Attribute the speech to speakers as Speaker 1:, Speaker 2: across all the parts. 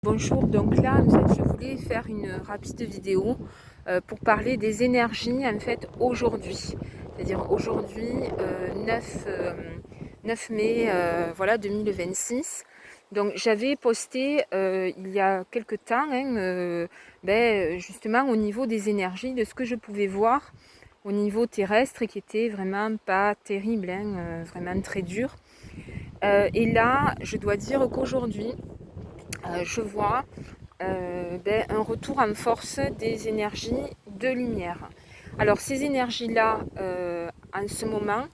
Speaker 1: Bonjour, donc là en fait je voulais faire une rapide vidéo pour parler des énergies en fait aujourd'hui. C'est-à-dire aujourd'hui 9 mai voilà 2026. Donc j'avais posté il y a quelque temps justement au niveau des énergies, de ce que je pouvais voir au niveau terrestre et qui était vraiment pas terrible, vraiment très dur. Et là je dois dire qu'aujourd'hui je vois un retour en force des énergies de lumière. Alors ces énergies-là, en ce moment,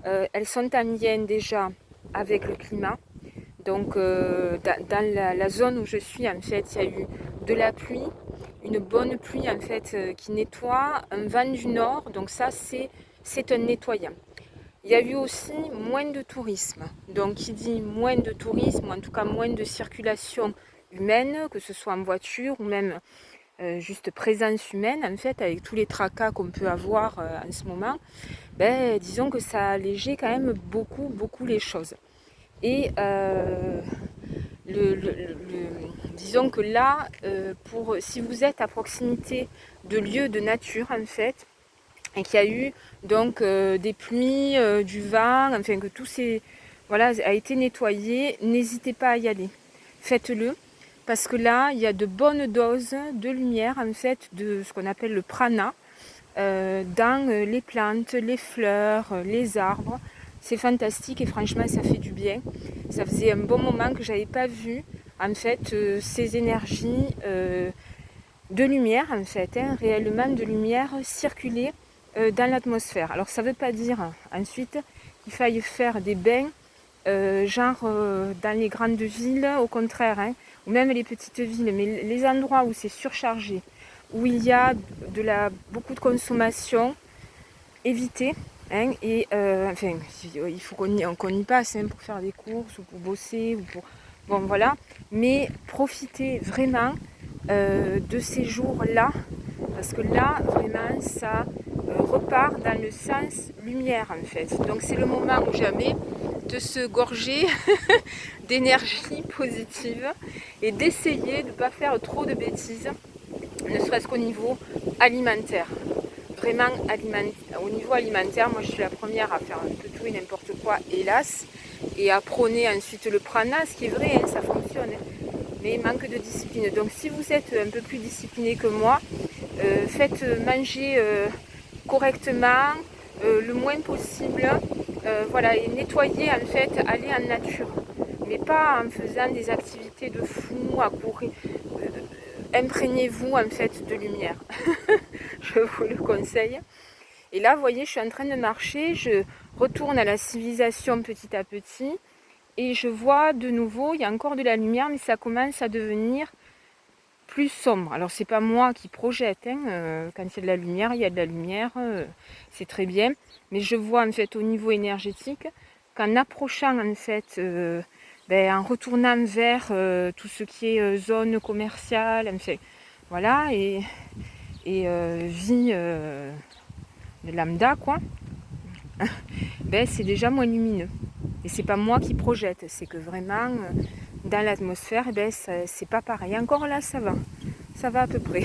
Speaker 1: elles sont en lien déjà avec le climat. Donc dans la zone où je suis, en fait, il y a eu de la pluie, une bonne pluie en fait qui nettoie, un vent du nord, donc ça c'est un nettoyant. Il y a eu aussi moins de tourisme. Donc qui dit moins de tourisme, ou en tout cas moins de circulation humaine, que ce soit en voiture ou même juste présence humaine, en fait, avec tous les tracas qu'on peut avoir en ce moment, disons que ça a allégé quand même beaucoup les choses. Et disons que là, si vous êtes à proximité de lieux de nature, en fait, et qu'il y a eu donc des pluies, du vent, enfin que tout a été nettoyé, n'hésitez pas à y aller. Faites-le, parce que là, il y a de bonnes doses de lumière, en fait, de ce qu'on appelle le prana, dans les plantes, les fleurs, les arbres. C'est fantastique et franchement, ça fait du bien. Ça faisait un bon moment que j'avais pas vu, en fait, ces énergies de lumière, en fait, réellement de lumière circuler dans l'atmosphère. Alors ça ne veut pas dire ensuite qu'il faille faire des bains dans les grandes villes, au contraire, ou même les petites villes, mais les endroits où c'est surchargé, où il y a beaucoup de consommation, évitez. Il faut qu'on y passe pour faire des courses ou pour bosser ou pour bon voilà, mais profitez vraiment de ces jours-là, parce que là vraiment ça repart dans le sens lumière en fait. Donc c'est le moment ou jamais de se gorger d'énergie positive et d'essayer de ne pas faire trop de bêtises, ne serait-ce qu'au niveau alimentaire. Vraiment au niveau alimentaire, moi je suis la première à faire un peu tout et n'importe quoi, hélas, et à prôner ensuite le prana, ce qui est vrai, ça fonctionne, mais manque de discipline. Donc si vous êtes un peu plus discipliné que moi, faites manger correctement, le moins possible, voilà, et nettoyer en fait, aller en nature, mais pas en faisant des activités de fou, à courir. Imprégnez-vous en fait de lumière. Je vous le conseille. Et là, vous voyez, je suis en train de marcher, je retourne à la civilisation petit à petit, et je vois de nouveau, il y a encore de la lumière, mais ça commence à devenir plus sombre. Alors c'est pas moi qui projette, quand il y a de la lumière, il y a de la lumière, c'est très bien. Mais je vois en fait au niveau énergétique qu'en approchant en fait, en retournant vers tout ce qui est zone commerciale, enfin voilà, et vie de lambda quoi, c'est déjà moins lumineux. Et c'est pas moi qui projette, c'est que vraiment dans l'atmosphère, c'est pas pareil. Encore là, ça va à peu près.